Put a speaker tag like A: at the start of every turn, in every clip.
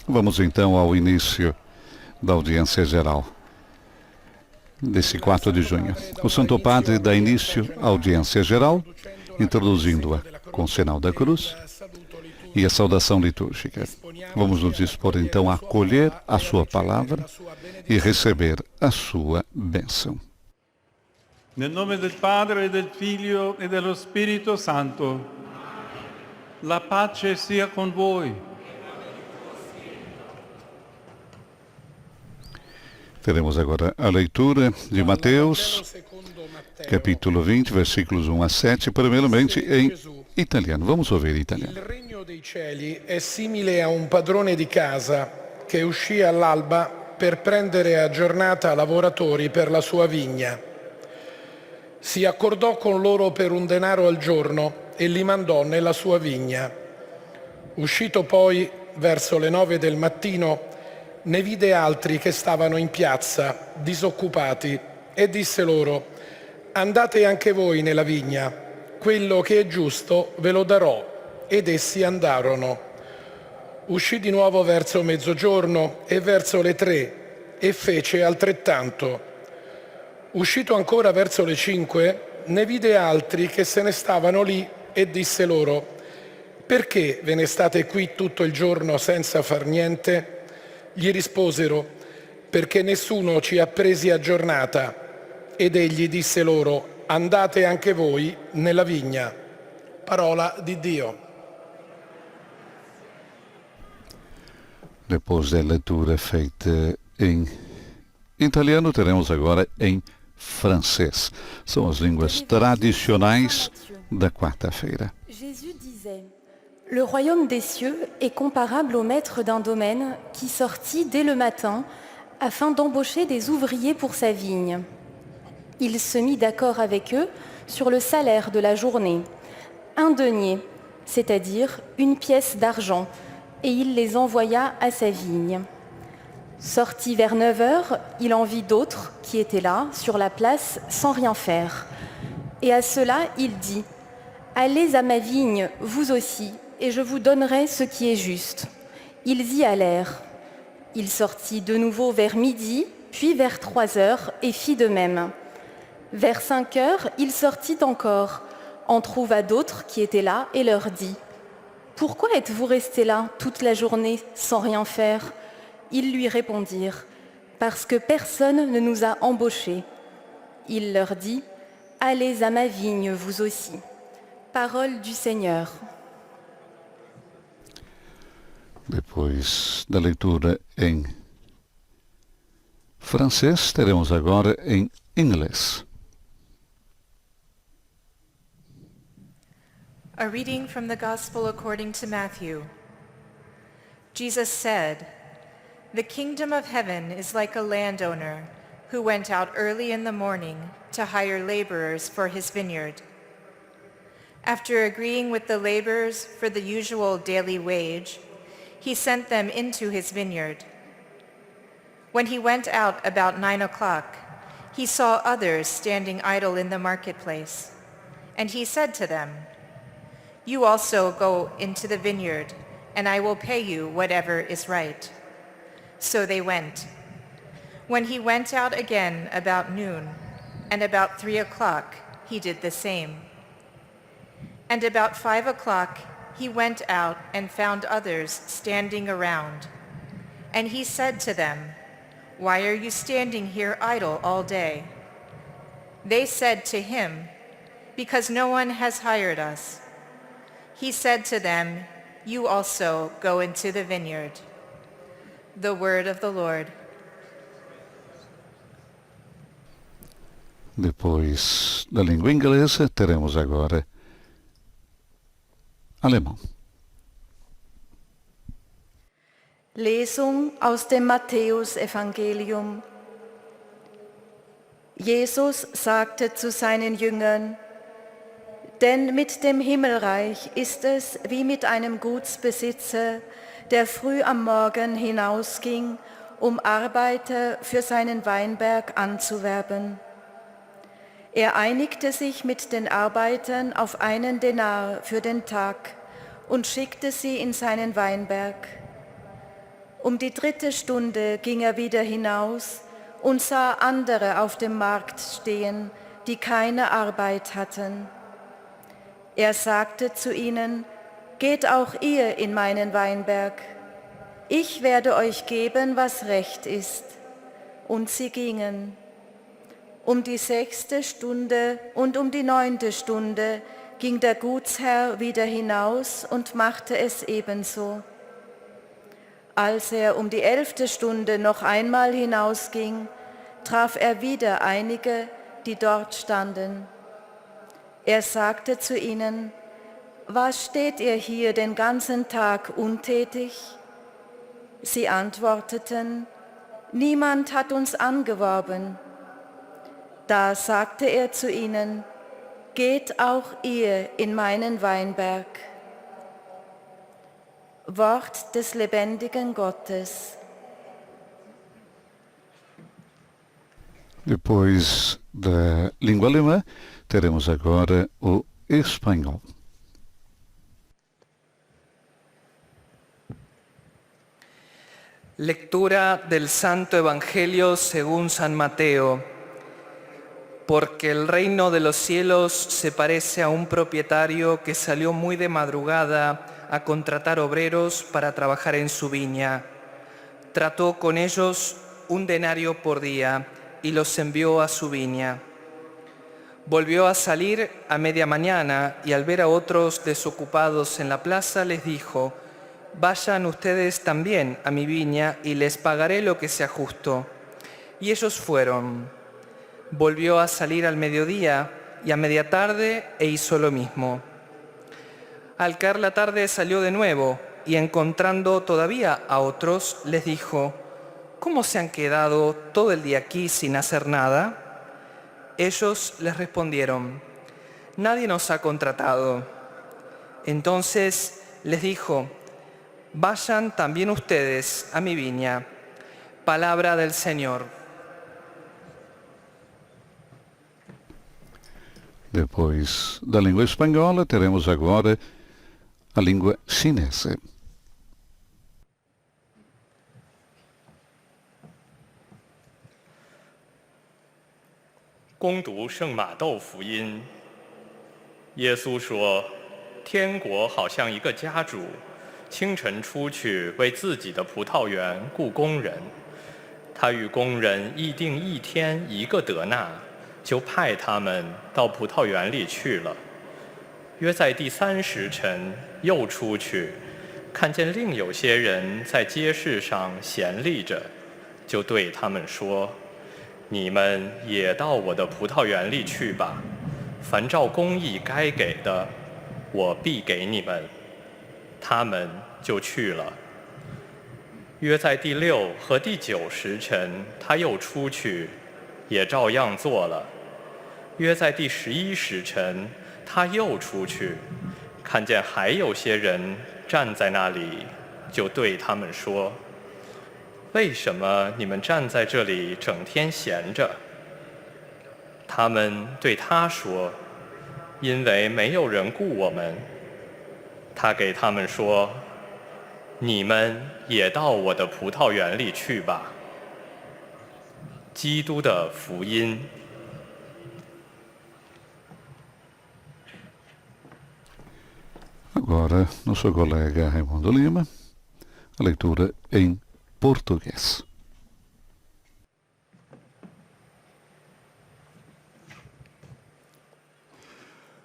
A: Vamos então ao início da audiência geral desse 4 de junho. O Santo Padre dá início à audiência geral, introduzindo-a com o sinal da cruz e a saudação litúrgica. Vamos nos dispor então a acolher a sua palavra e receber a sua bênção.
B: Nel nome del Padre, del Figlio e dello Spirito Santo. La pace sia con voi.
A: Teremos agora a leitura de Mateus, capítulo 20, versículos 1 a 7, primeiramente em italiano. Vamos ouvir em italiano.
C: Il regno dei cieli è simile a un padrone di casa che uscì all'alba per prendere a giornata lavoratori per la sua vigna. Si accordò con loro per un denaro al giorno e li mandò nella sua vigna. Uscito poi verso le 9 del mattino, ne vide altri che stavano in piazza, disoccupati, e disse loro: andate anche voi nella vigna, quello che è giusto ve lo darò. Ed essi andarono. Uscì di nuovo verso mezzogiorno e verso le 3 e fece altrettanto. Uscito ancora verso le 5, ne vide altri che se ne stavano lì e disse loro: perché ve ne state qui tutto il giorno senza far niente? Gli risposero: perché nessuno ci ha presi a giornata. Ed egli disse loro: andate anche voi nella vigna. Parola di Dio.
A: Depois da leitura feita em italiano, teremos agora em francês. São as línguas tradicionais da quarta-feira.
D: Jésus disait: le royaume des cieux est comparable au maître d'un domaine qui sortit dès le matin afin d'embaucher des ouvriers pour sa vigne. Il se mit d'accord avec eux sur le salaire de la journée, un denier, c'est-à-dire une pièce d'argent, et il les envoya à sa vigne. Sorti vers 9 heures, il en vit d'autres qui étaient là, sur la place, sans rien faire. Et à cela, il dit: allez à ma vigne, vous aussi, et je vous donnerai ce qui est juste. Ils y allèrent. Il sortit de nouveau vers midi, puis vers 3 heures, et fit de même. Vers 5 heures, il sortit encore, en trouva d'autres qui étaient là, et leur dit: pourquoi êtes-vous restés là toute la journée sans rien faire? Ils lui répondirent: parce que personne ne nous a embauchés. Il leur dit: allez à ma vigne, vous aussi. Parole du Seigneur.
A: Depois da leitura em francês, teremos agora em inglês.
E: A reading from the Gospel according to Matthew. Jesus said, "The kingdom of heaven is like a landowner who went out early in the morning to hire laborers for his vineyard. After agreeing with the laborers for the usual daily wage, he sent them into his vineyard. When he went out about 9 o'clock, he saw others standing idle in the marketplace, and he said to them, 'You also go into the vineyard, and I will pay you whatever is right.' So they went. When he went out again about noon, and about 3 o'clock, he did the same. And about 5 o'clock, he went out and found others standing around. And he said to them, 'Why are you standing here idle all day?' They said to him, 'Because no one has hired us.' He said to them, 'You also go into the vineyard.'" The word of the Lord.
A: Depois da língua inglesa, teremos agora alemão.
F: Lesung aus dem Matthäusevangelium. Jesus sagte zu seinen Jüngern: Denn mit dem Himmelreich ist es wie mit einem Gutsbesitzer, der früh am Morgen hinausging, um Arbeiter für seinen Weinberg anzuwerben. Er einigte sich mit den Arbeitern auf 1 Denar für den Tag und schickte sie in seinen Weinberg. Um die 3. Stunde ging er wieder hinaus und sah andere auf dem Markt stehen, die keine Arbeit hatten. Er sagte zu ihnen: Geht auch ihr in meinen Weinberg. Ich werde euch geben, was recht ist. Und sie gingen. Um die 6. Stunde und um die 9. Stunde ging der Gutsherr wieder hinaus und machte es ebenso. Als er um die 11. Stunde noch einmal hinausging, traf er wieder einige, die dort standen. Er sagte zu ihnen: Was steht ihr hier den ganzen Tag untätig? Sie antworteten: Niemand hat uns angeworben. Da sagte er zu ihnen: Geht auch ihr in meinen Weinberg. Wort des lebendigen Gottes.
A: Depois da língua alemã, teremos agora o espanhol.
G: Lectura del Santo Evangelio según San Mateo. Porque el reino de los cielos se parece a un propietario que salió muy de madrugada a contratar obreros para trabajar en su viña. Trató con ellos 1 denario por día y los envió a su viña. Volvió a salir a media mañana y al ver a otros desocupados en la plaza les dijo: Vayan ustedes también a mi viña y les pagaré lo que sea justo. Y ellos fueron. Volvió a salir al mediodía y a media tarde e hizo lo mismo. Al caer la tarde salió de nuevo y encontrando todavía a otros les dijo: ¿Cómo se han quedado todo el día aquí sin hacer nada? Ellos les respondieron: Nadie nos ha contratado. Entonces les dijo: Vayan también ustedes a mi viña. Palabra del Señor.
A: Depois da língua espanhola, teremos agora a língua chinesa.
H: 恭读圣马窦福音，耶稣说：“天国好像一个家主，清晨出去为自己的葡萄园雇工人，他与工人议定1天1个德纳，就派他们到葡萄园里去了。约在第3时辰，又出去，看见另有些人在街市上闲立着，就对他们说：你们也到我的葡萄园里去吧，凡照公义该给的，我必给你们。他们就去了。约在第6和第9时辰，他又出去，也照样做了。约在第11时辰，他又出去，看见还有些人站在那里，就对他们说：为什么你们站在这里整天闲着？他们对他说：因为没有人雇我们。他给他们说：你们也到我的葡萄园里去吧。基督的福音。
A: Agora, nosso colega Raimundo Lima, a leitura em português.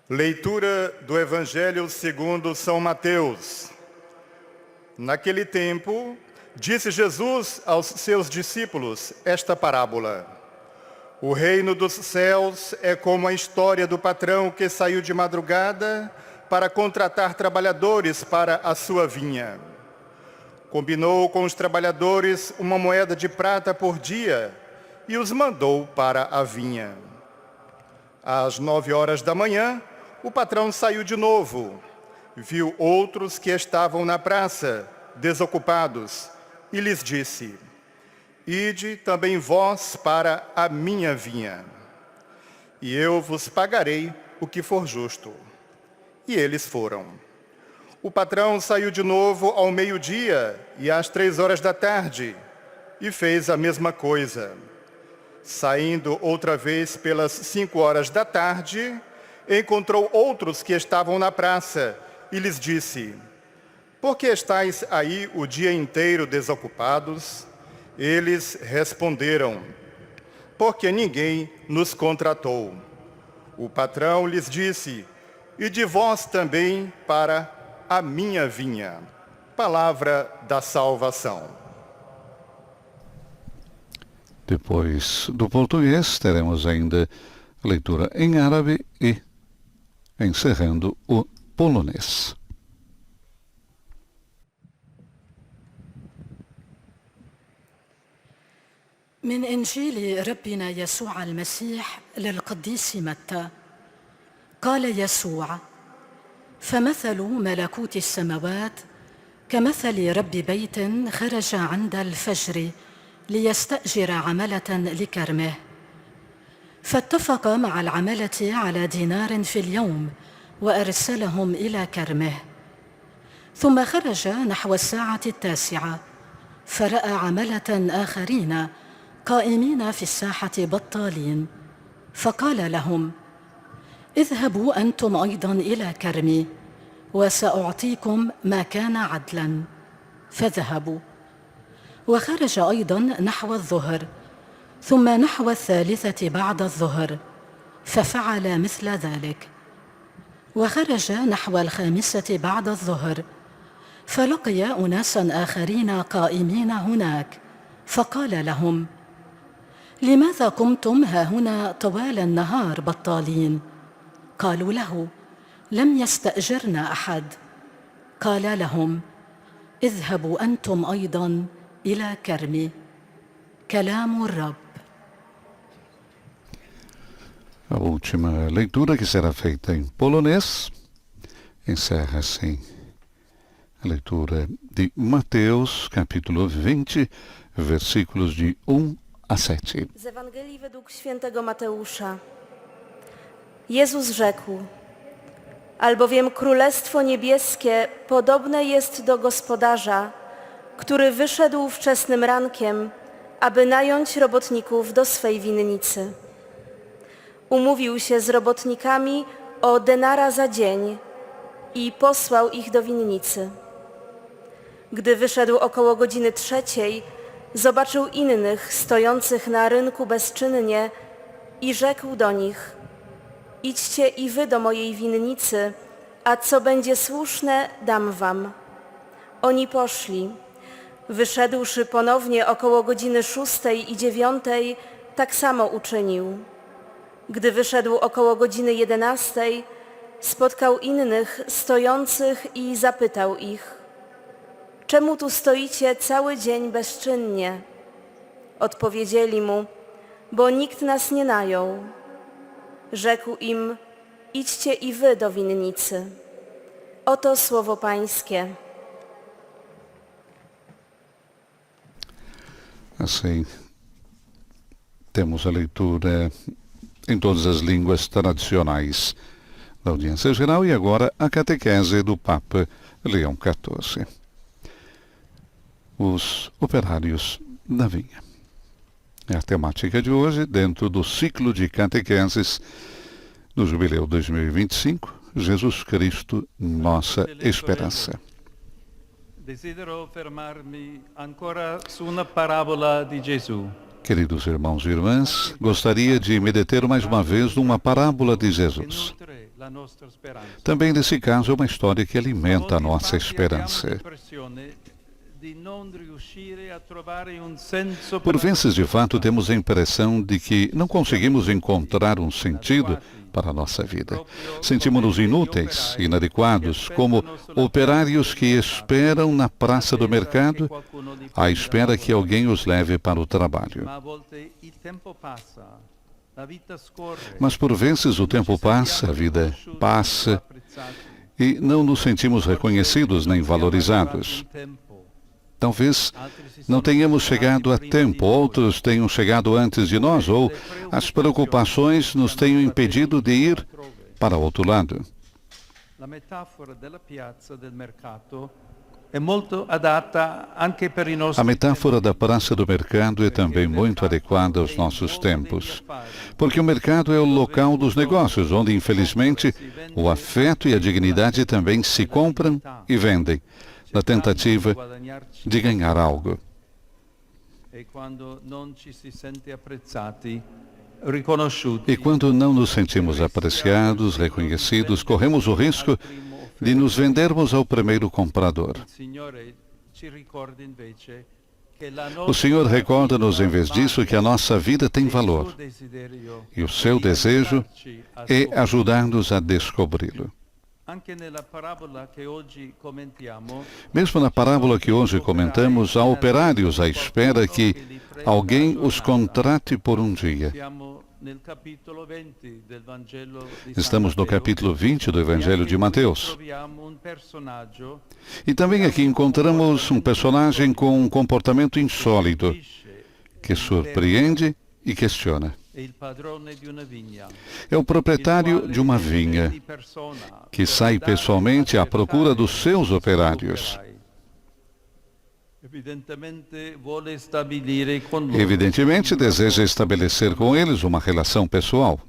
I: Leitura do Evangelho segundo São Mateus. Naquele tempo, disse Jesus aos seus discípulos esta parábola: o reino dos céus é como a história do patrão que saiu de madrugada para contratar trabalhadores para a sua vinha. Combinou com os trabalhadores 1 moeda de prata por dia e os mandou para a vinha. Às 9 horas da manhã, o patrão saiu de novo, viu outros que estavam na praça, desocupados, e lhes disse: ide também vós para a minha vinha, e eu vos pagarei o que for justo. E eles foram. O patrão saiu de novo ao meio-dia e às 3 horas da tarde e fez a mesma coisa. Saindo outra vez pelas 5 horas da tarde, encontrou outros que estavam na praça e lhes disse: por que estáis aí o dia inteiro desocupados? Eles responderam: porque ninguém nos contratou. O patrão lhes disse: ide vós também para a minha vinha. Palavra da salvação.
A: Depois do português, teremos ainda leitura em árabe e encerrando o polonês.
J: من إنجيل ربنا يسوع المسيح للقديس متى. قال يسوع: فمثل ملكوت السماوات كمثل رب بيت خرج عند الفجر ليستأجر عملة لكرمه، فاتفق مع العملة على دينار في اليوم وأرسلهم إلى كرمه. ثم خرج نحو 9:00 فرأى عملة آخرين قائمين في الساحة بطالين، فقال لهم: اذهبوا أنتم أيضا إلى كرمي وسأعطيكم ما كان عدلا. فذهبوا. وخرج أيضا نحو 2:00 ثم نحو 3:00 بعد الظهر ففعل مثل ذلك. وخرج نحو 5:00 بعد الظهر فلقي أناسا آخرين قائمين هناك، فقال لهم: لماذا قمتم هاهنا طوال النهار بطالين؟ قالوا له: لم يستأجرنا أحد. قال لهم: اذهبوا أنتم أيضا إلى كرمي. كلام الرب.
A: A última leitura, que será feita em polonês, encerra assim a leitura de Mateus, capítulo 20, versículos de 1-7.
K: Z Ewangelii według świętego Mateusza. Jezus rzekł: albowiem Królestwo Niebieskie podobne jest do gospodarza, który wyszedł wczesnym rankiem, aby nająć robotników do swej winnicy. Umówił się z robotnikami o denara za dzień i posłał ich do winnicy. Gdy wyszedł około godziny 3:00, zobaczył innych stojących na rynku bezczynnie i rzekł do nich: idźcie i wy do mojej winnicy, a co będzie słuszne, dam wam. Oni poszli. Wyszedłszy ponownie około godziny 6:00 i 9:00, tak samo uczynił. Gdy wyszedł około godziny 11:00, spotkał innych stojących i zapytał ich: czemu tu stoicie cały dzień bezczynnie? Odpowiedzieli mu: bo nikt nas nie najął. Rzekł im: idźcie i wy do winnicy. Oto słowo Pańskie.
A: Assim, temos a leitura em todas as línguas tradicionais da audiência geral e agora a catequese do Papa Leão XIV. Os operários da vinha. É a temática de hoje, dentro do ciclo de catequeses do Jubileu 2025, Jesus Cristo, nossa esperança.
B: Desidero fermarmi ancora su una parabola di Gesù.
A: Queridos irmãos e irmãs, gostaria de me deter mais uma vez numa parábola de Jesus. Também nesse caso é uma história que alimenta a nossa esperança. Por vezes, de fato, temos a impressão de que não conseguimos encontrar um sentido para a nossa vida. Sentimos-nos inúteis, inadequados, como operários que esperam na praça do mercado, à espera que alguém os leve para o trabalho. Mas por vezes o tempo passa, a vida passa, e não nos sentimos reconhecidos nem valorizados. Talvez não tenhamos chegado a tempo, outros tenham chegado antes de nós, ou as preocupações nos tenham impedido de ir para outro lado.
B: La metafora della piazza del mercato é muito adatta anche per i nostri
A: A metáfora da praça do mercado é também muito adequada aos nossos tempos, porque o mercado é o local dos negócios, onde, infelizmente, o afeto e a dignidade também se compram e vendem, na tentativa de ganhar algo.
B: E quando non ci si sente apprezzati, riconosciuti,
A: E quando não nos sentimos apreciados, reconhecidos, corremos o risco de nos vendermos ao primeiro comprador.
B: il Signore ci ricorda invece che la
A: O Senhor recorda-nos, em vez disso, que a nossa vida tem valor, e o seu desejo é ajudar-nos a descobri-lo.
B: Anche nella parabola che oggi commentiamo,
A: Mesmo na parábola que hoje comentamos, há operários à espera que alguém os contrate por um dia.
B: siamo nel capitolo 20 del Vangelo di San
A: Estamos no
B: Matteo,
A: capítulo 20 do Evangelho de Mateus.
B: troviamo un personaggio
A: E também aqui encontramos um personagem com um comportamento insólito, que surpreende e questiona.
B: è il padrone di una vigna,
A: É o proprietário de uma vinha,
B: di persona
A: que sai pessoalmente à procura dos seus operários.
B: evidentemente vuole stabilire con loro.
A: Evidentemente, deseja estabelecer com eles uma relação pessoal.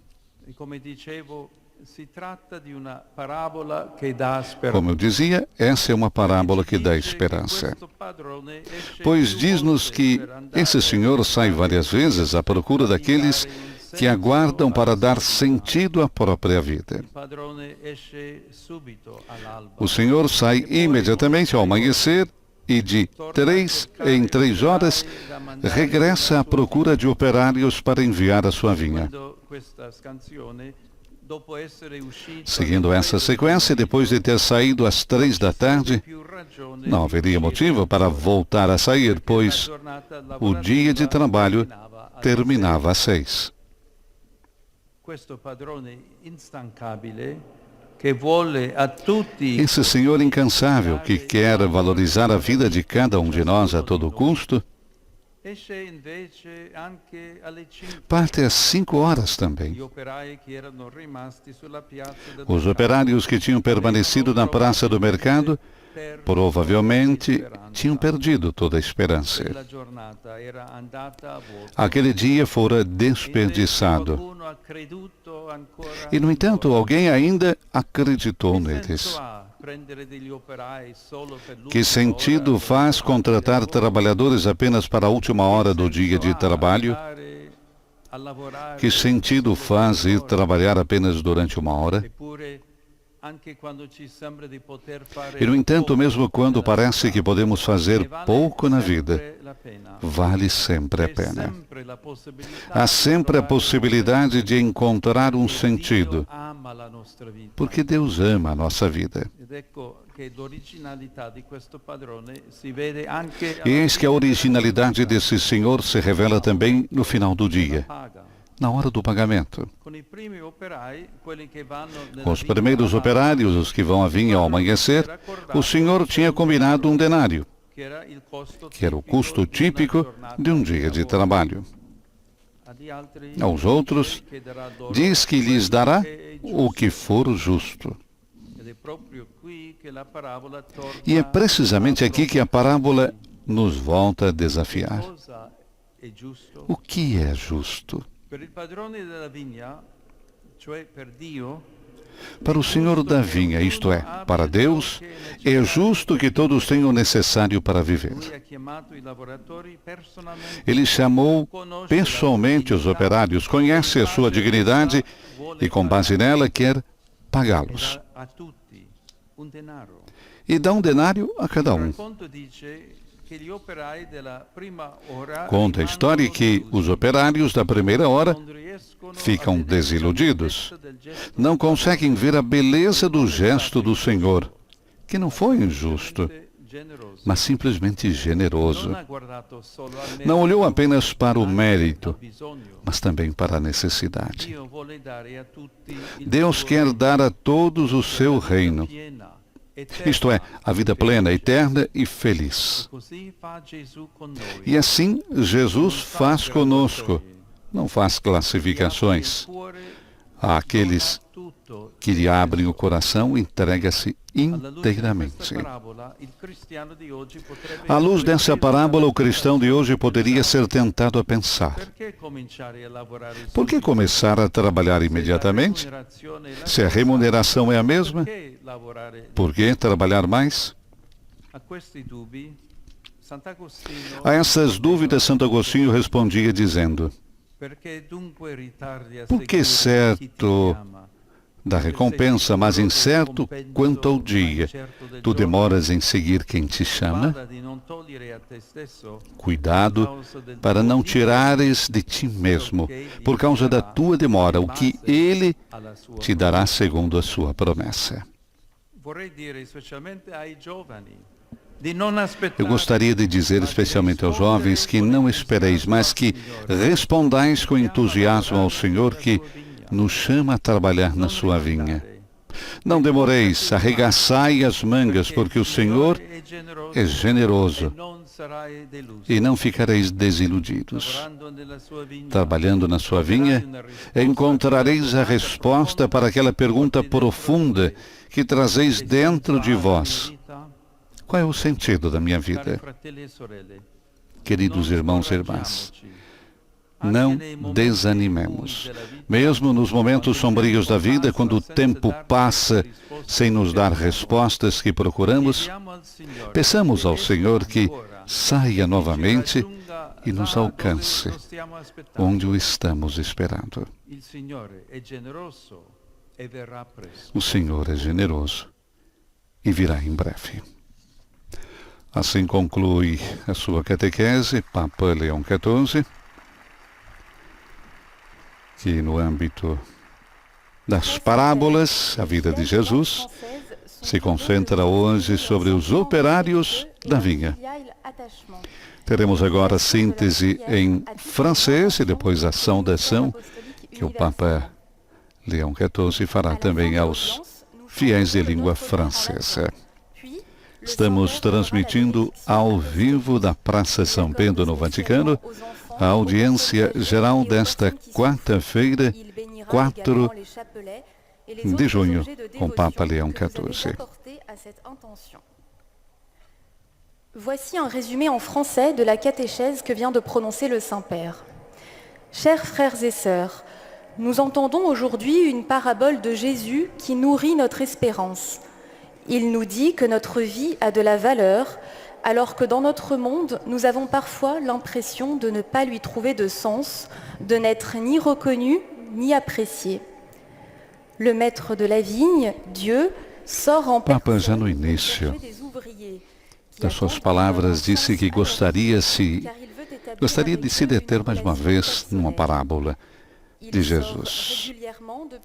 B: E come dicevo, si tratta di una parabola che dà speranza.
A: Como eu dizia, essa é uma parábola que dá esperança. Pois diz-nos que esse Senhor sai várias vezes à procura daqueles que aguardam para dar sentido à própria vida. O Senhor sai imediatamente ao amanhecer e de 3 em 3 horas regressa à procura de operários para enviar a sua vinha. Seguindo essa sequência, depois de ter saído às 3 da tarde, não haveria motivo para voltar a sair, pois o dia de trabalho terminava às 6. Esse Senhor incansável que quer valorizar a vida de cada um de nós a todo custo, parte às 5 horas também. Os operários que tinham permanecido na praça do mercado provavelmente tinham perdido toda a esperança. Aquele dia fora desperdiçado. E, no entanto, alguém ainda acreditou neles. Que sentido faz contratar trabalhadores apenas para a última hora do dia de trabalho? Que sentido faz ir trabalhar apenas durante uma hora? E, no entanto, mesmo quando parece que podemos fazer pouco na vida, vale sempre a pena. Há sempre a possibilidade de encontrar um sentido, porque Deus ama a nossa vida. E eis que a originalidade desse Senhor se revela também no final do dia, na hora do pagamento. Com os primeiros operários, os que vão à vinha ao amanhecer, o Senhor tinha combinado um denário, que era o custo típico de um dia de trabalho. Aos outros, diz que lhes dará o que for justo. E é precisamente aqui que a parábola nos volta a desafiar. O que é justo? Para o Senhor da vinha, isto é, para Deus, é justo que todos tenham o necessário para viver. Ele chamou pessoalmente os operários, conhece a sua dignidade e, com base nela, quer pagá-los. E dá um denário a cada um. Conta a história que os operários da primeira hora ficam desiludidos. Não conseguem ver a beleza do gesto do Senhor, que não foi injusto, mas simplesmente generoso. Não olhou apenas para o mérito, mas também para a necessidade. Deus quer dar a todos o seu reino. Isto é, a vida plena, eterna e feliz. E assim Jesus faz conosco. Não faz classificações. Àqueles que lhe abrem o coração, entrega-se inteiramente. À luz dessa parábola, o cristão de hoje poderia ser tentado a pensar: por que começar a trabalhar imediatamente? Se a remuneração é a mesma, por que trabalhar mais? A essas dúvidas, Santo Agostinho respondia dizendo: por que certo da recompensa, mas incerto quanto ao dia, tu demoras em seguir quem te chama? Cuidado para não tirares de ti mesmo, por causa da tua demora, o que ele te dará segundo a sua promessa. Eu gostaria de dizer especialmente aos jovens que não espereis, mas que respondais com entusiasmo ao Senhor que nos chama a trabalhar na sua vinha. Não demoreis, arregaçai as mangas, porque o Senhor é generoso e não ficareis desiludidos. Trabalhando na sua vinha, encontrareis a resposta para aquela pergunta profunda que trazeis dentro de vós: qual é o sentido da minha vida? Queridos irmãos e irmãs, não desanimemos. Mesmo nos momentos sombrios da vida, quando o tempo passa sem nos dar respostas que procuramos, peçamos ao Senhor que saia novamente e nos alcance onde o estamos esperando. O Senhor é generoso e virá em breve. Assim conclui a sua catequese, Papa Leão XIV, que no âmbito das parábolas, a vida de Jesus se concentra hoje sobre os operários da vinha. Teremos agora a síntese em francês e depois a saudação que o Papa Leão XIV fará também aos fiéis de língua francesa. Estamos transmitindo ao vivo da Praça São Bento, no Vaticano, a audiência geral desta quarta-feira, 4 de junho, com o Papa Leão XIV.
D: Voici un résumé en français de la catéchèse que vient de prononcer le Saint-Père. Chers frères et sœurs, nous entendons aujourd'hui une parabole de Jésus qui nourrit notre espérance. Il nous dit que notre vie a de la valeur, alors que dans notre monde, nous avons parfois l'impression de ne pas lui trouver de sens, de n'être ni reconnu ni apprécié. Le maître de la vigne, Dieu, sort en
A: Papa, já no início das suas palavras, disse que gostaria de se deter mais uma vez numa parábola de Jesus.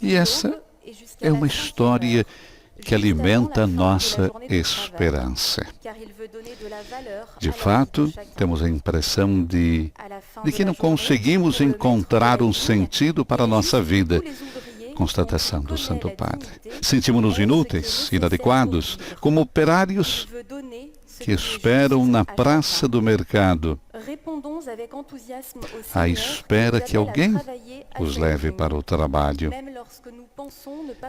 A: E essa é uma história que alimenta a nossa esperança. De fato, temos a impressão de que não conseguimos encontrar um sentido para a nossa vida. Constatação do Santo Padre. Sentimos-nos inúteis, inadequados, como operários que esperam na praça do mercado, à espera que alguém os leve para o trabalho.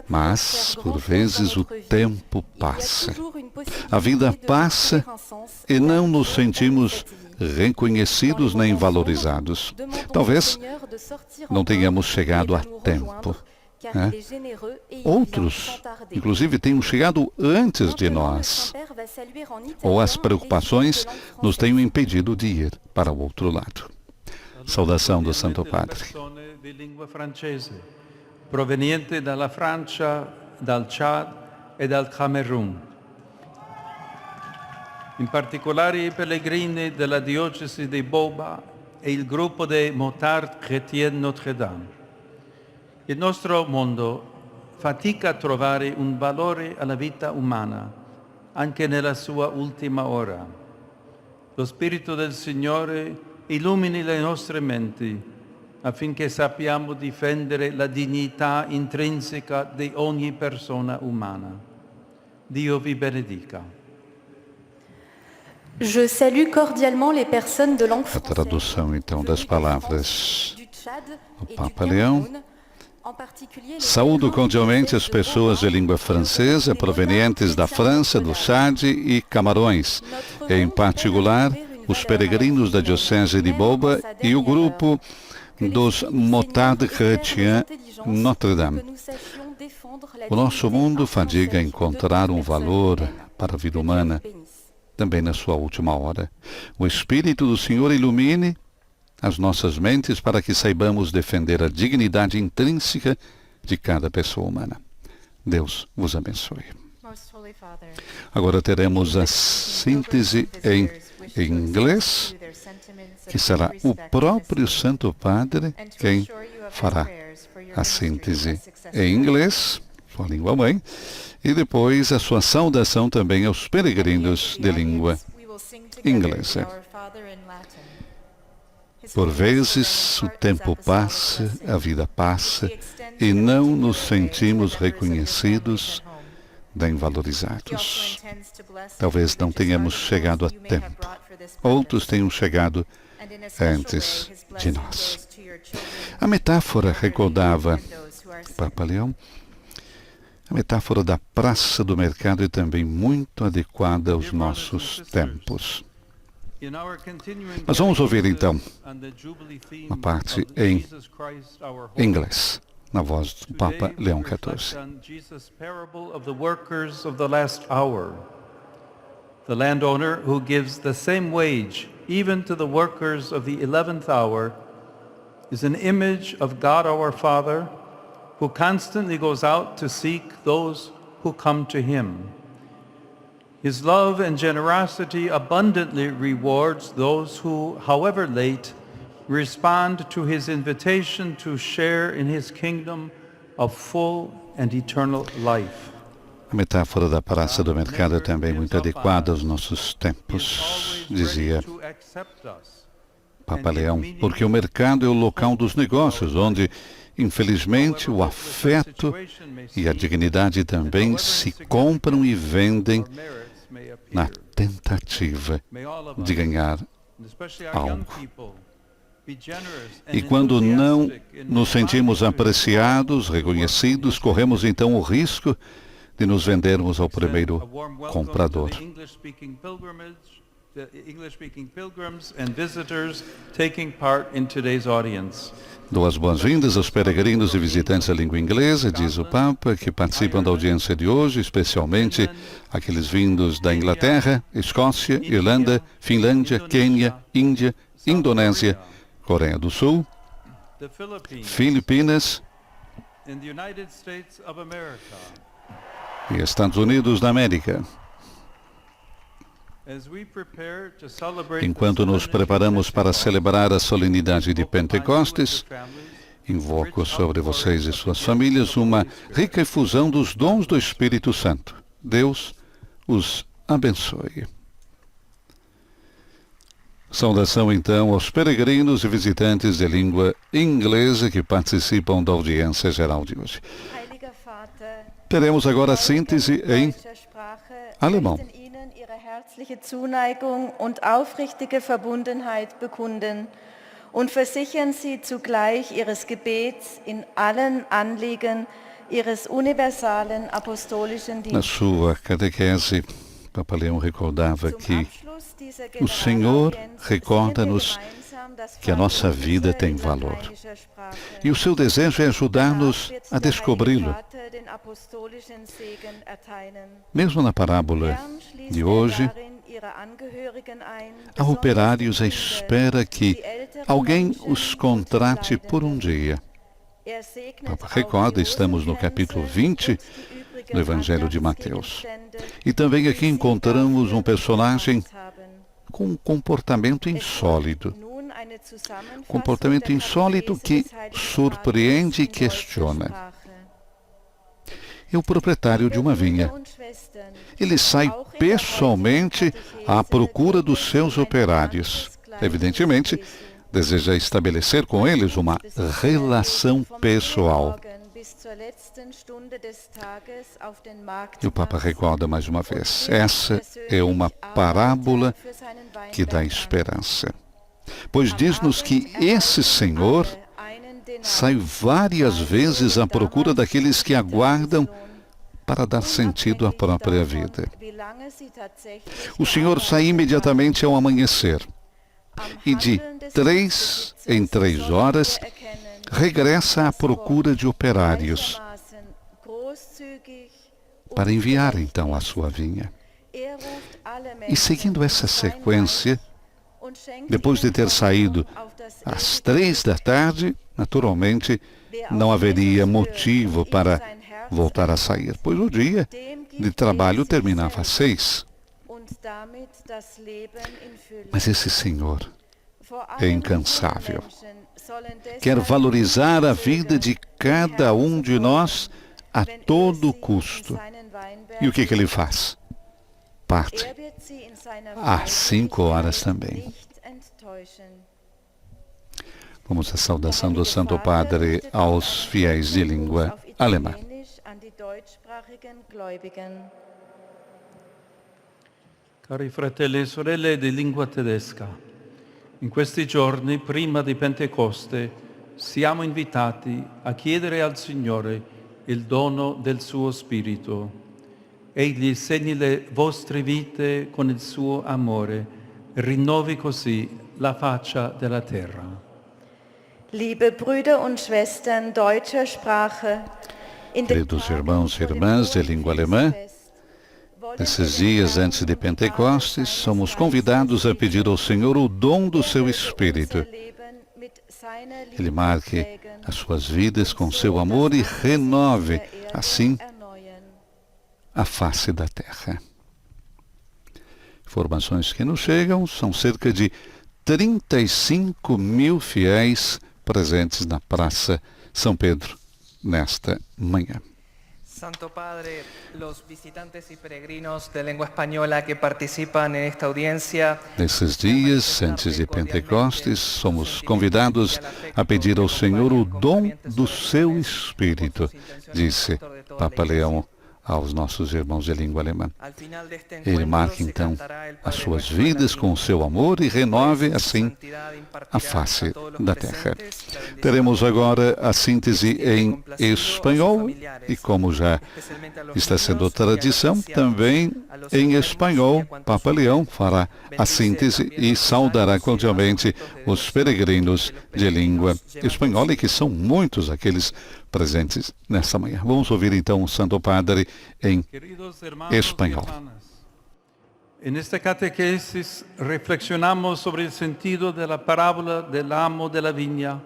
A: Mas, por vezes, o tempo passa. A vida passa e não nos sentimos reconhecidos nem valorizados. Talvez não tenhamos chegado a tempo. Outros, inclusive, tenham chegado antes de nós. Ou as preocupações nos tenham impedido de ir para o outro lado. Saudação do Santo Padre.
B: Proveniente dalla Francia, dal Chad e dal Camerun. In particolare i pellegrini della diocesi di Boba e il gruppo dei Motards Chrétiens Notre-Dame. Il nostro mondo fatica a trovare un valore alla vita umana, anche nella sua ultima ora. Lo Spirito del Signore illumini le nostre menti, affinché sappiamo difendere la dignità intrinseca di ogni persona umana. Dio vi benedica.
D: Je salue cordialement les personnes de langue
A: A tradução, então, das palavras do Papa Leão Saúdo cordialmente as pessoas de língua francesa provenientes da França, do Chad e Camarões, e, em particular, os peregrinos da Diocese de Boba e o grupo dos Motards Chrétiens Notre-Dame. O nosso mundo fadiga encontrar um valor para a vida humana, também na sua última hora. O Espírito do Senhor ilumine as nossas mentes para que saibamos defender a dignidade intrínseca de cada pessoa humana. Deus vos abençoe. Agora teremos a síntese em inglês, que será o próprio Santo Padre quem fará a síntese em inglês, sua língua mãe, e depois a sua saudação também aos peregrinos de língua inglesa. Por vezes o tempo passa, a vida passa, e não nos sentimos reconhecidos nem valorizados. Talvez não tenhamos chegado a tempo. Outros tenham chegado antes de nós. A metáfora recordava Papa Leão, a metáfora da praça do mercado é também muito adequada aos nossos tempos. Mas vamos ouvir então uma parte em inglês, na voz do Papa Leão XIV.
B: The landowner who gives the same wage even to the workers of the 11th hour is an image of God our Father, who constantly goes out to seek those who come to him. His love and generosity abundantly rewards those who, however late, respond to his invitation to share in his kingdom of full and eternal life.
A: A metáfora da praça do mercado é também muito adequada aos nossos tempos, dizia Papa Leão, porque o mercado é o local dos negócios, onde, infelizmente, o afeto e a dignidade também se compram e vendem na tentativa de ganhar algo. E quando não nos sentimos apreciados, reconhecidos, corremos então o risco de nos vendermos ao primeiro comprador. Dou as boas-vindas aos peregrinos e visitantes da língua inglesa, diz o Papa, que participam da audiência de hoje, especialmente aqueles vindos da Inglaterra, Escócia, Irlanda, Finlândia, Quênia, Índia, Indonésia, Coreia do Sul, Filipinas e Estados Unidos da América. Enquanto nos preparamos para celebrar a solenidade de Pentecostes, invoco sobre vocês e suas famílias uma rica efusão dos dons do Espírito Santo. Deus os abençoe. Saudação então aos peregrinos e visitantes de língua inglesa que participam da audiência geral de hoje. Teremos agora a síntese em alemão.
F: Ihre herzliche Zuneigung und aufrichtige Verbundenheit bekunden und versichern Sie zugleich Ihres Gebets in allen Anliegen Ihres universalen apostolischen
A: Na
F: Dienstes.
A: sua catequese, Papa Leão recordava que o Senhor recorda-nos que a nossa vida tem valor. E o seu desejo é ajudar-nos a descobri-lo. Mesmo na parábola de hoje, há operários à espera que alguém os contrate por um dia. Papa recorda, estamos no capítulo 20 do Evangelho de Mateus. E também aqui encontramos um personagem com um comportamento insólito. Comportamento insólito que surpreende e questiona. É o proprietário de uma vinha. Ele sai pessoalmente à procura dos seus operários. Evidentemente, deseja estabelecer com eles uma relação pessoal. E o Papa recorda mais uma vez, essa é uma parábola que dá esperança. Pois diz-nos que esse Senhor sai várias vezes à procura daqueles que aguardam para dar sentido à própria vida. O Senhor sai imediatamente ao amanhecer e de 3 em 3 horas regressa à procura de operários para enviar então a sua vinha. E seguindo essa sequência, depois de ter saído às 3 da tarde, naturalmente não haveria motivo para voltar a sair, pois o dia de trabalho terminava às 6. Mas esse Senhor é incansável. Quer valorizar a vida de cada um de nós a todo custo. E o que ele faz? Parte às 5 horas também. Vamos à saudação do Santo Padre aos fiéis de língua alemã.
B: Cari fratelli e sorelle di lingua tedesca, in questi giorni, prima di Pentecoste, siamo invitati a chiedere al Signore il dono del suo Spirito. Egli segni le vostre vite con il suo amore, rinnovi così la faccia della terra.
F: Liebe Brüder und Schwestern deutscher Sprache,
A: Queridos irmãos e irmãs de língua alemã, nesses dias antes de Pentecostes, somos convidados a pedir ao Senhor o dom do seu Espírito. Ele marque as suas vidas com seu amor e renove, assim, a face da terra. Informações que nos chegam são cerca de 35 mil fiéis presentes na Praça São Pedro nesta manhã.
G: Santo Padre, los visitantes y peregrinos de lengua española que participan en esta audiencia.
A: Nesses dias, antes de Pentecostes, somos convidados a pedir ao Senhor o dom do seu Espírito, disse Papa Leão aos nossos irmãos de língua alemã. Ele marca então as suas vidas com o seu amor e renove assim a face da terra. Teremos agora a síntese em espanhol e, como já está sendo tradição, também em espanhol, Papa Leão fará a síntese e saudará cordialmente os peregrinos de língua espanhola, e que são muitos aqueles presentes nesta manhã. Vamos ouvir então o Santo Padre em espanhol.
B: En esta catequesis reflexionamos sobre el sentido de la parábola del amo de la viña,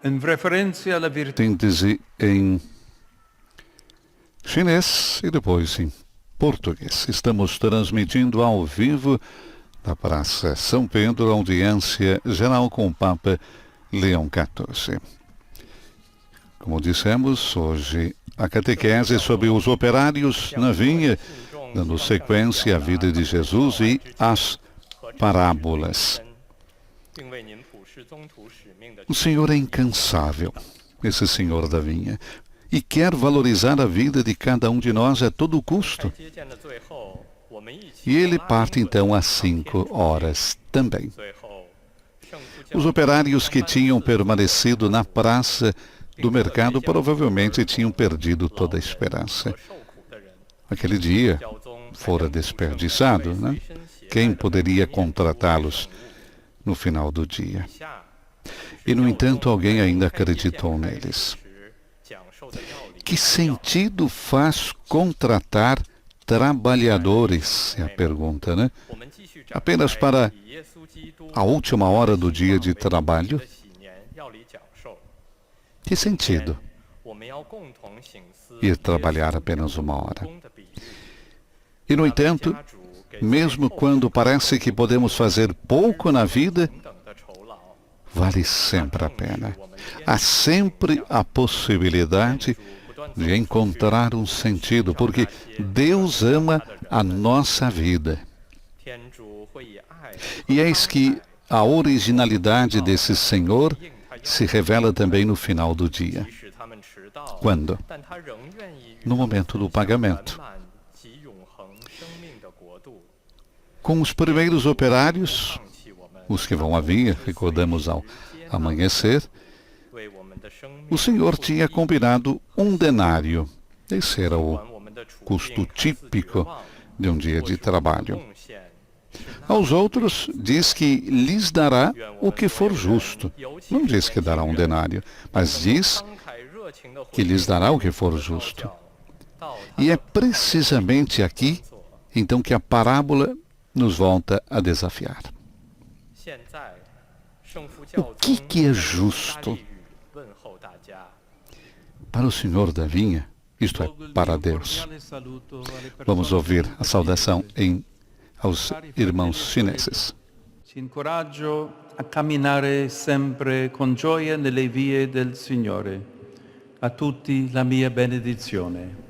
B: en referencia a la virtud.
A: Síntese em chinês e depois em português. Estamos transmitindo ao vivo da Praça São Pedro, audiência geral com o Papa Leão XIV. Como dissemos, hoje a catequese sobre os operários na vinha, dando sequência à vida de Jesus e às parábolas. O Senhor é incansável, esse Senhor da vinha, e quer valorizar a vida de cada um de nós a todo custo. E ele parte então às 5 horas também. Os operários que tinham permanecido na praça do mercado provavelmente tinham perdido toda a esperança. Aquele dia fora desperdiçado, né? Quem poderia contratá-los no final do dia? E, no entanto, alguém ainda acreditou neles. Que sentido faz contratar trabalhadores? É a pergunta, né? Apenas para a última hora do dia de trabalho? Que sentido ir trabalhar apenas uma hora? E, no entanto, mesmo quando parece que podemos fazer pouco na vida, vale sempre a pena. Há sempre a possibilidade de encontrar um sentido, porque Deus ama a nossa vida. E eis que a originalidade desse Senhor se revela também no final do dia. Quando? No momento do pagamento. Com os primeiros operários, os que vão à vinha, recordamos ao amanhecer, o Senhor tinha combinado um denário. Esse era o custo típico de um dia de trabalho. Aos outros diz que lhes dará o que for justo. Não diz que dará um denário, mas diz que lhes dará o que for justo. E é precisamente aqui, então, que a parábola nos volta a desafiar. O que é justo? Para o Senhor da vinha, isto é, para Deus. Vamos ouvir a saudação aos irmãos chineses.
B: Ci incoraggio a camminare sempre con gioia nelle vie del Signore. A tutti la mia benedizione.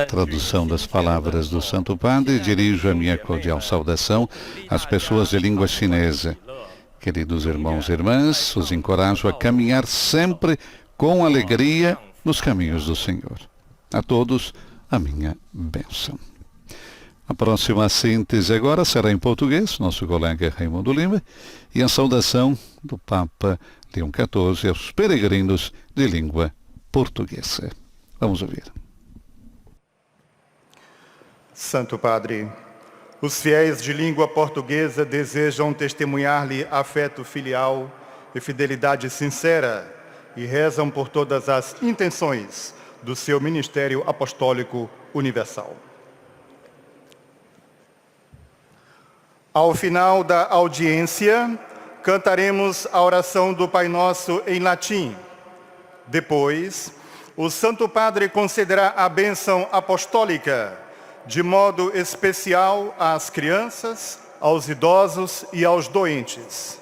A: Tradução das palavras do Santo Padre, dirijo a minha cordial saudação às pessoas de língua chinesa. Queridos irmãos e irmãs, os encorajo a caminhar sempre com alegria nos caminhos do Senhor. A todos, a minha bênção. A próxima síntese agora será em português, nosso colega Raimundo Lima, e a saudação do Papa Leão XIV aos peregrinos de língua portuguesa. Vamos ouvir.
I: Santo Padre, os fiéis de língua portuguesa desejam testemunhar-lhe afeto filial e fidelidade sincera e rezam por todas as intenções do seu ministério apostólico universal. Ao final da audiência, cantaremos a oração do Pai Nosso em latim. Depois, o Santo Padre concederá a bênção apostólica, de modo especial às crianças, aos idosos e aos doentes.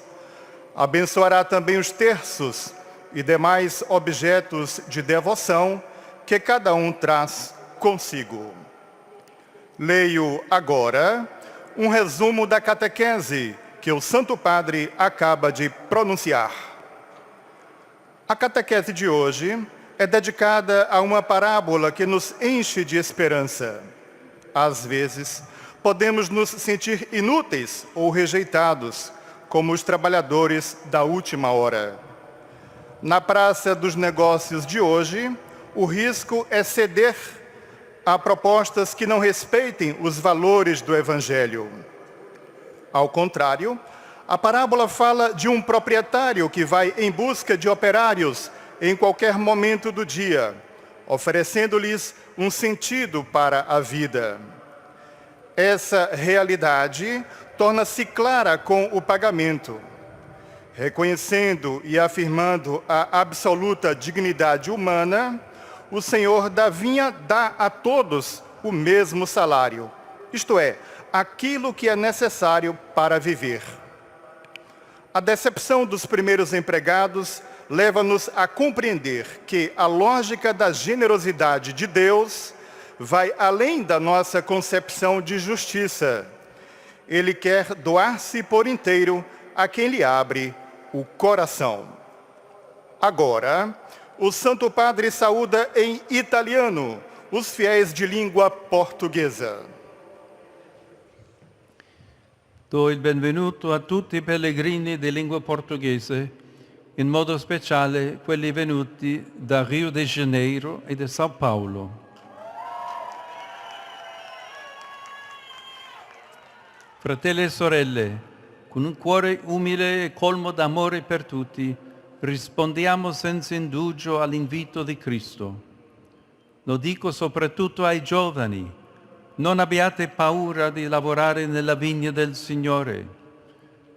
I: Abençoará também os terços e demais objetos de devoção que cada um traz consigo. Leio agora um resumo da catequese que o Santo Padre acaba de pronunciar. A catequese de hoje é dedicada a uma parábola que nos enche de esperança. Às vezes, podemos nos sentir inúteis ou rejeitados, como os trabalhadores da última hora. Na praça dos negócios de hoje, o risco é ceder a propostas que não respeitem os valores do Evangelho. Ao contrário, a parábola fala de um proprietário que vai em busca de operários em qualquer momento do dia, oferecendo-lhes um sentido para a vida. Essa realidade torna-se clara com o pagamento. Reconhecendo e afirmando a absoluta dignidade humana, o Senhor da vinha dá a todos o mesmo salário, isto é, aquilo que é necessário para viver. A decepção dos primeiros empregados leva-nos a compreender que a lógica da generosidade de Deus vai além da nossa concepção de justiça. Ele quer doar-se por inteiro a quem lhe abre o coração. Agora, o Santo Padre saúda em italiano os fiéis de língua portuguesa.
B: Do il benvenuto a tutti i pellegrini di lingua portoghese, in modo speciale quelli venuti da Rio de Janeiro e de São Paulo. Fratelli e sorelle, con un cuore umile e colmo d'amore per tutti, rispondiamo senza indugio all'invito di Cristo. Lo dico soprattutto ai giovani: non abbiate paura di lavorare nella vigna del Signore.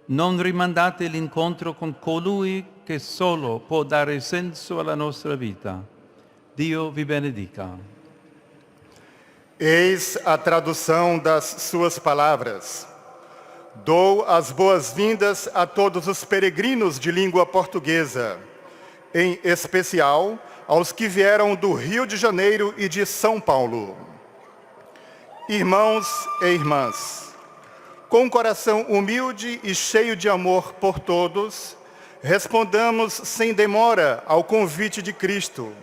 B: Non rimandate l'incontro con colui che solo può dare senso alla nostra vita. Dio vi benedica.
I: Eis a tradução das suas palavras. Dou as boas-vindas a todos os peregrinos de língua portuguesa, em especial aos que vieram do Rio de Janeiro e de São Paulo. Irmãos e irmãs, com um coração humilde e cheio de amor por todos, respondamos sem demora ao convite de Cristo.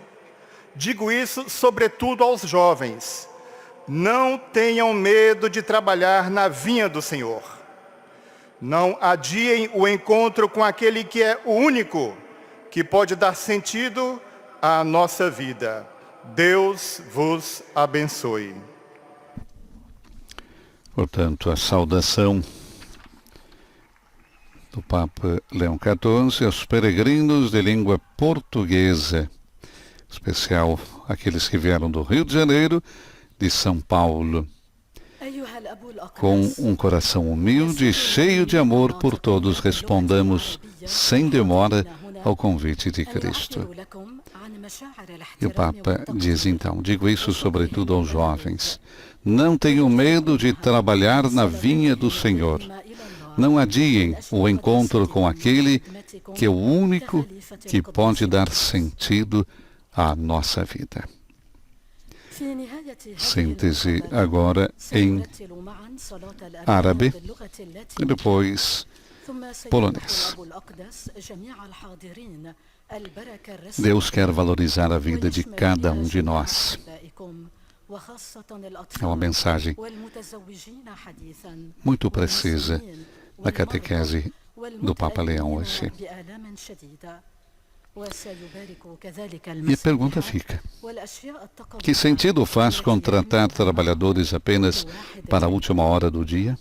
I: Digo isso sobretudo aos jovens, não tenham medo de trabalhar na vinha do Senhor. Não adiem o encontro com aquele que é o único que pode dar sentido à nossa vida. Deus vos abençoe.
A: Portanto, a saudação do Papa Leão XIV aos peregrinos de língua portuguesa, em especial aqueles que vieram do Rio de Janeiro, de São Paulo, com um coração humilde e cheio de amor por todos, respondamos sem demora ao convite de Cristo. E o Papa diz então, digo isso sobretudo aos jovens, não tenham medo de trabalhar na vinha do Senhor. Não adiem o encontro com aquele que é o único que pode dar sentido à nossa vida. Síntese agora em árabe e depois polonês. Deus quer valorizar a vida de cada um de nós. É uma mensagem muito precisa da catequese do Papa Leão hoje. E a pergunta fica: que sentido faz contratar trabalhadores apenas para a última hora do dia?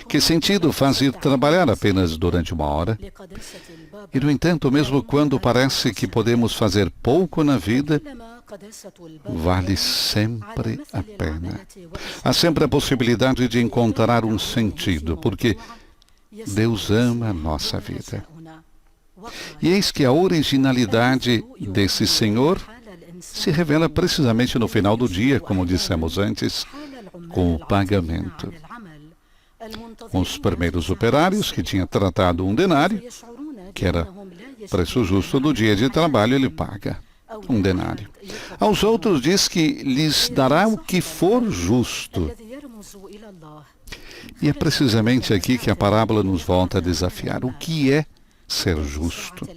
A: Que sentido faz ir trabalhar apenas durante uma hora? E, no entanto, mesmo quando parece que podemos fazer pouco na vida, vale sempre a pena. Há sempre a possibilidade de encontrar um sentido, porque Deus ama a nossa vida. E eis que a originalidade desse Senhor se revela precisamente no final do dia, como dissemos antes, com o pagamento. Com os primeiros operários, que tinha tratado um denário, que era preço justo do dia de trabalho, ele paga um denário. Aos outros diz que lhes dará o que for justo. E é precisamente aqui que a parábola nos volta a desafiar. O que é ser justo?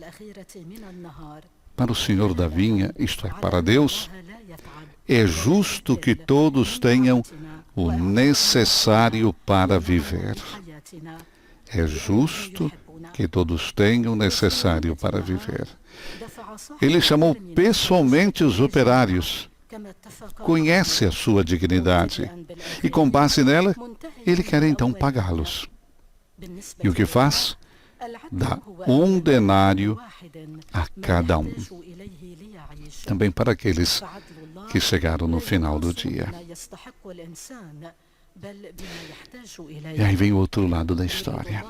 A: Para o Senhor da vinha, isto é, para Deus, é justo que todos tenham o necessário para viver. É justo que todos tenham o necessário para viver. Ele chamou pessoalmente os operários, conhece a sua dignidade e, com base nela, ele quer então pagá-los. E o que faz? Dá um denário a cada um. Também para aqueles que chegaram no final do dia. E aí vem o outro lado da história.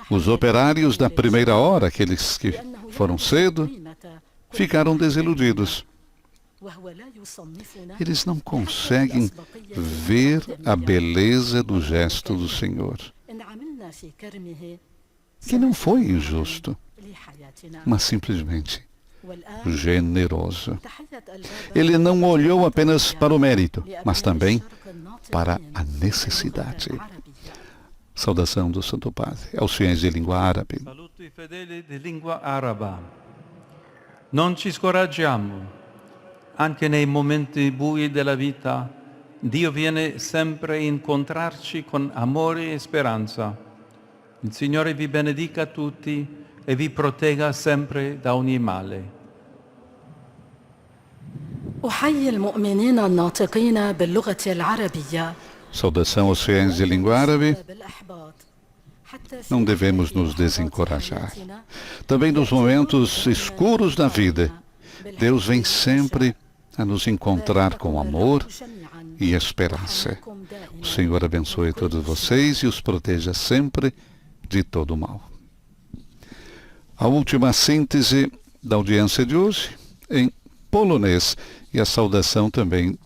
A: Os operários da primeira hora, aqueles que foram cedo, ficaram desiludidos. Eles não conseguem ver a beleza do gesto do Senhor, que não foi injusto, mas simplesmente generoso. Ele não olhou apenas para o mérito, mas também para a necessidade. Saudação do Santo Padre aos fiéis de língua árabe.
B: Saluto i fedeli di lingua araba. Non ci scoraggiamo, anche nei momenti bui della vita, Dio viene sempre a incontrarci con amore e speranza. Il Signore vi benedica tutti e vi protegga sempre da ogni male.
J: أحيي المؤمنين الناطقين باللغة العربية.
A: Saudação aos fiéis de língua árabe. Não devemos nos desencorajar. Também nos momentos escuros da vida, Deus vem sempre a nos encontrar com amor e esperança. O Senhor abençoe todos vocês e os proteja sempre de todo mal. A última síntese da audiência de hoje em polonês e a saudação também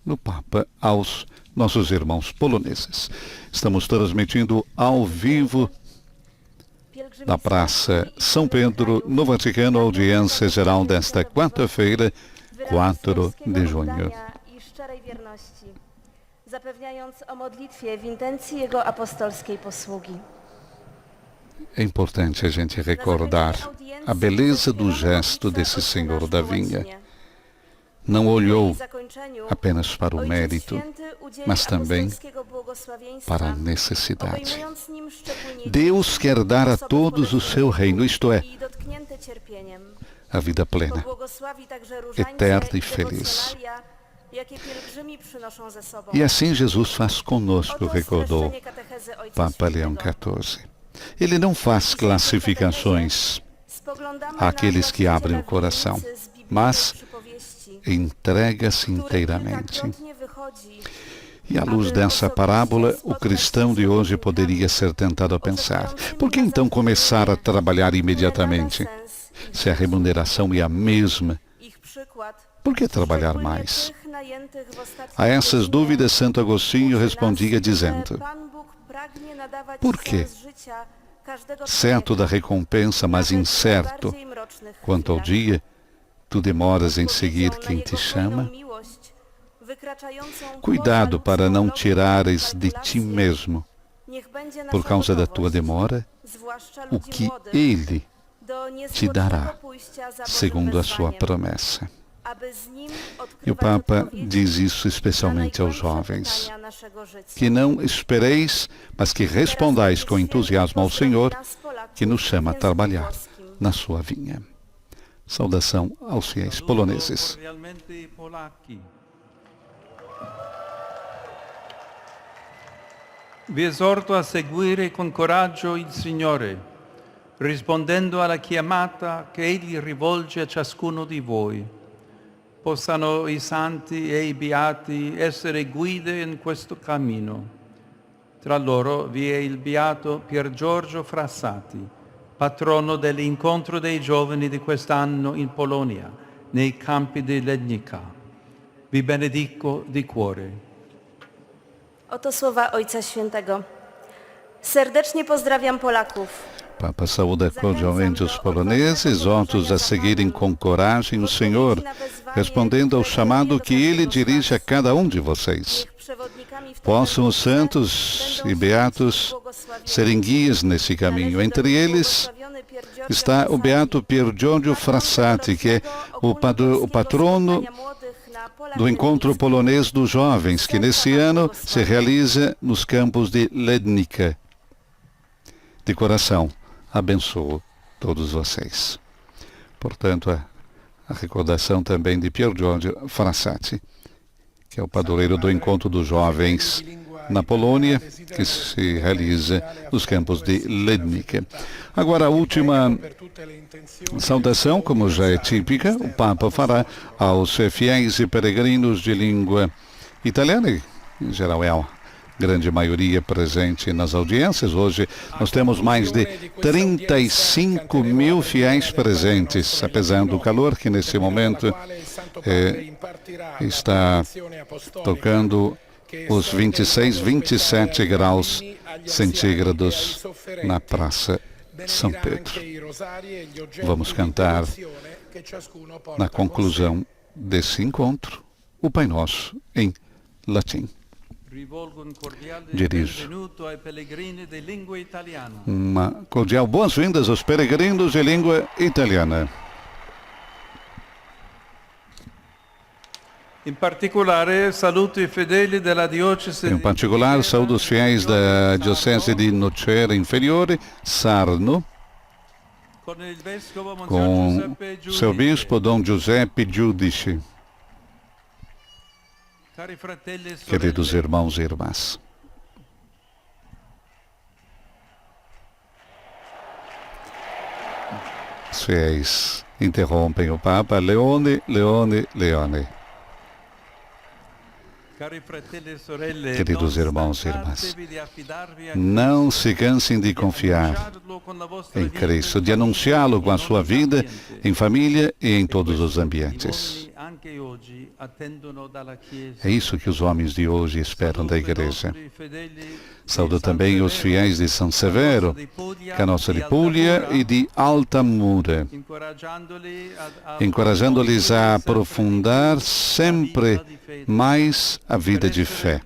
A: do Papa aos nossos irmãos poloneses. Estamos transmitindo ao vivo da Praça São Pedro, no Vaticano, a audiência geral desta quarta-feira, 4 de junho.
K: Zapewniając o modlitwie w intencji Jego apostolskiej posługi.
A: É importante a gente recordar a beleza do gesto desse Senhor da vinha. não olhou
K: I zakończeniu
A: apenas para o
K: Ojciec
A: mérito,
K: Święty udzieli
A: mas também
K: apostolskiego błogosławieństwa,
A: para a necessidade.
K: obejmując nim szczególnie
A: Deus quer dar a
K: osoby
A: todos o seu reino, isto é,
K: i dotknięte cierpieniem.
A: a vida plena,
K: Pobłogosławi także różańce
A: eterna
K: i
A: e feliz.
K: dewocjonalia, jakie pielgrzymi przynoszą ze sobą.
A: E assim Jesus faz conosco,
K: Oto
A: recordou
K: streszczenie katechezy Ojca
A: Papa Leão
K: Świętego.
A: XIV. Ele não faz classificações
K: Spoglądamy
A: àqueles
K: na
A: que abrem o
K: właściciela
A: coração,
K: winnicy z biblijnej
A: mas
K: przypowieści,
A: entrega-se
K: który
A: inteiramente.
K: kilkakrotnie wychodzi,
A: E à luz dessa parábola, o cristão de hoje poderia ser tentado a pensar: por que então começar a trabalhar imediatamente? Se a remuneração é a mesma,
K: ich przykład,
A: por que trabalhar
K: szczególnie
A: mais?
K: tych najętych w ostatnich
A: A essas
K: godzinach,
A: dúvidas, Santo Agostinho respondia dizendo:
K: że Pan Bóg pragnie nadawać
A: por quê?
K: sens życia każdego
A: certo da
K: człowieka,
A: recompensa, mas
K: nawet w
A: incerto
K: najbardziej mrocznych
A: quanto ao
K: chwilach.
A: dia, tu demoras em seguir
K: Odpowiedzią na
A: quem te
K: jego hojną
A: chama?
K: miłość, wykraczającą
A: Cuidado
K: poza
A: para não
K: ludzką
A: tirares
K: logiką
A: de ti
K: kalkulację.
A: mesmo,
K: Niech będzie nasza
A: por causa da
K: gotowość,
A: tua demora,
K: zwłaszcza
A: o
K: ludzi
A: que
K: młodych,
A: Ele
K: do
A: te
K: niezwłocznego
A: dará,
K: pójścia za Bożym
A: segundo a sua
K: wezwaniem,
A: promessa.
K: aby z nim
A: E o
K: odkrywać
A: Papa
K: odpowiedzi
A: diz isso
K: na
A: especialmente aos
K: najgłębsze
A: jovens:
K: pytania naszego życia.
A: que não espereis, mas que respondais com entusiasmo ao Senhor, que nos chama a trabalhar na sua vinha. Saudação aos fiéis poloneses.
B: Cordialmente i polacchi. Vi esorto a seguire con coraggio il Signore, rispondendo alla chiamata che Egli rivolge a ciascuno di voi. Possano i santi e i beati essere guide in questo cammino. Tra loro vi è il beato Pier Giorgio Frassati, patrono dell'incontro dei giovani di quest'anno in Polonia, nei campi di Legnica. Vi benedico di cuore.
K: Oto słowa Ojca Świętego. Serdecznie pozdrawiam Polaków.
A: Papa saúda cordialmente os poloneses, exorta-os a seguirem com coragem o Senhor, respondendo ao chamado que Ele dirige a cada um de vocês.
K: Niech przewodnikami w tej
A: Possam os
K: drodze
A: santos
K: będą
A: e beatos
K: błogosławieni.
A: serem guias nesse caminho. Entre eles está o beato Pier Giorgio Frassati, que é o patrono do encontro polonês dos jovens, que nesse ano se realiza nos campos de Lednica. De coração, abençoo todos vocês. Portanto, a recordação também de Pier Giorgio Frassati, que é o padroeiro do encontro dos jovens na Polônia, que se realiza nos campos de Lednica. Agora, a última saudação, como já é típica, o Papa fará aos fiéis e peregrinos de língua italiana, e, em geral é a grande maioria presente nas audiências. Hoje nós temos mais de 35 mil fiéis presentes, apesar do calor que nesse momento está tocando os 26, 27 graus centígrados na Praça São Pedro. Vamos cantar, na conclusão desse encontro, o Pai Nosso em latim. Dirijo uma cordial boas-vindas aos peregrinos de língua italiana.
B: In particolare saluto i fedeli della diocesi
A: Em particular, saúdo os fiéis da Diocese de Nocera Inferiore, Sarno,
B: con il vescovo Monsignor
A: com
B: Giuseppe
A: seu
B: Giudice.
A: bispo Dom Giuseppe Giudice.
B: Cari fratelli e
A: Queridos
B: sorelle,
A: irmãos e irmãs, os fiéis interrompem o Papa. Leone, Leone, Leone.
B: cari fratelli e sorelle,
A: Queridos
B: non
A: irmãos e irmãs,
B: stancatevi di affidarvi a
A: não se cansem de confiar
B: anunciarlo con la vostra
A: em
B: vita,
A: Cristo, de anunciá-lo com a sua vida, em família e em todos os
B: Gli
A: ambientes.
B: uomini anche oggi attendono dalla Chiesa.
A: É isso que os homens de hoje esperam da Igreja.
B: I fedeli
A: Saúdo também os fiéis de São Severo, Canossa de Puglia e de Altamura, encorajando-lhes a aprofundar sempre mais a vida de fé,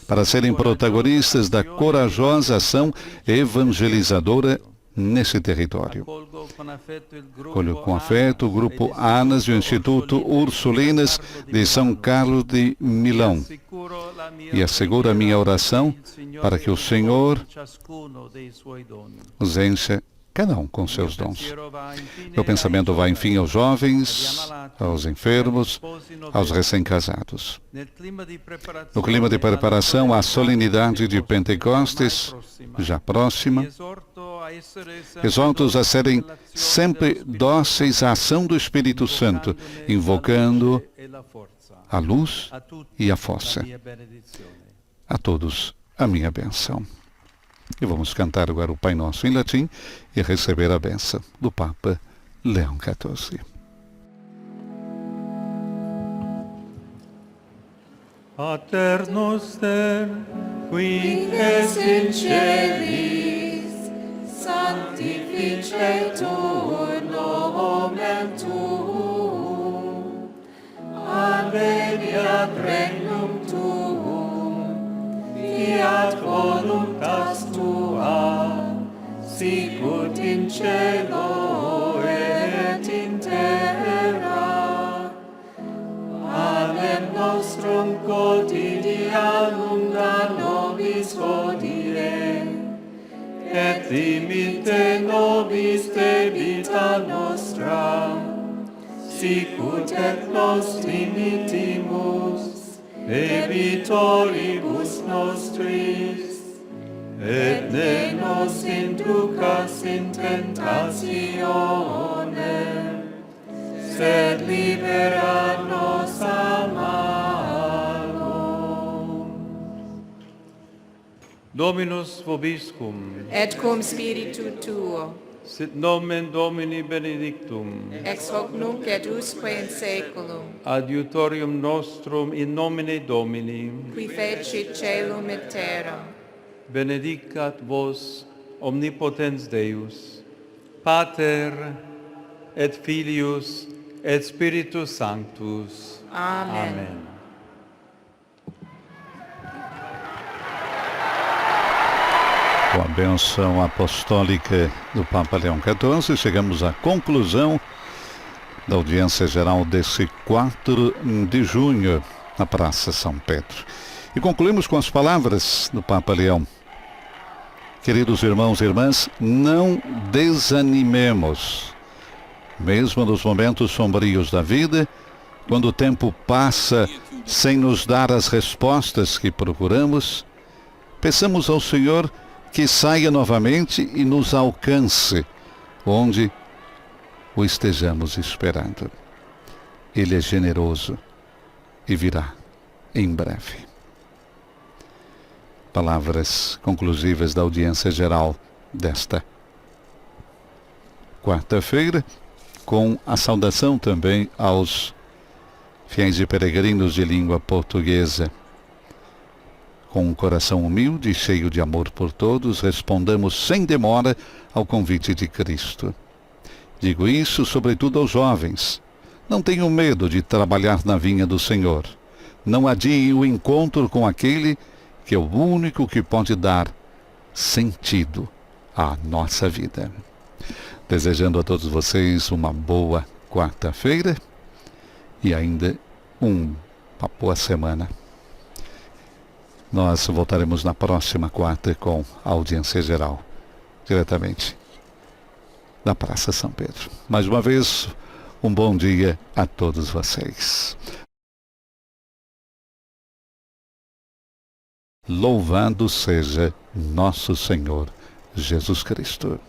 A: para serem protagonistas da corajosa ação evangelizadora nesse território.
B: Acolho com afeto o Grupo ANAS e o Instituto Ursulinas de São Carlos de Milão
A: E asseguro a minha oração para que o Senhor os encha cada um com seus dons. Meu pensamento vai, enfim, aos jovens, aos enfermos, aos recém-casados. No clima de preparação à solenidade de Pentecostes, já próxima, exorto-os a serem sempre dóceis à ação do Espírito Santo, invocando a luz e a força. A todos a minha bênção. E vamos cantar agora o Pai Nosso em latim e receber a bênção do Papa Leão XIV.
B: Pater noster, qui es in celis, sanctificetur nomen tuum, adveniat regnum tuum, fiat voluntas tua, sicut in cielo et in terra. Panem nostrum quotidianum da nobis hodie, et dimitte nobis debita nostra, sicut et nos dimittimus debitoribus nostris, et ne nos inducas in tentationem, sed libera nos a malo. Dominus vobiscum,
E: Et cum spiritu tuo,
B: sit nomen Domini benedictum,
E: ex hoc nunc et usque in saeculum,
B: adiutorium nostrum in nomine Domini,
E: qui fecit caelum et terram,
B: benedicat vos omnipotens Deus, Pater et Filius et Spiritus Sanctus.
E: Amen.
B: Amen.
A: Com a bênção apostólica do Papa Leão XIV, chegamos à conclusão da audiência geral desse 4 de junho na Praça São Pedro. E concluímos com as palavras do Papa Leão. Queridos irmãos e irmãs, não desanimemos. Mesmo nos momentos sombrios da vida, quando o tempo passa sem nos dar as respostas que procuramos, peçamos ao Senhor que saia novamente e nos alcance, onde o estejamos esperando. Ele é generoso e virá em breve. Palavras conclusivas da audiência geral desta quarta-feira, com a saudação também aos fiéis e peregrinos de língua portuguesa. Com um coração humilde e cheio de amor por todos, respondamos sem demora ao convite de Cristo. Digo isso sobretudo aos jovens. Não tenham medo de trabalhar na vinha do Senhor. Não adiem o encontro com aquele que é o único que pode dar sentido à nossa vida. Desejando a todos vocês uma boa quarta-feira e ainda uma boa semana. Nós voltaremos na próxima quarta com a audiência geral, diretamente da Praça São Pedro. Mais uma vez, um bom dia a todos vocês. Louvado seja nosso Senhor Jesus Cristo.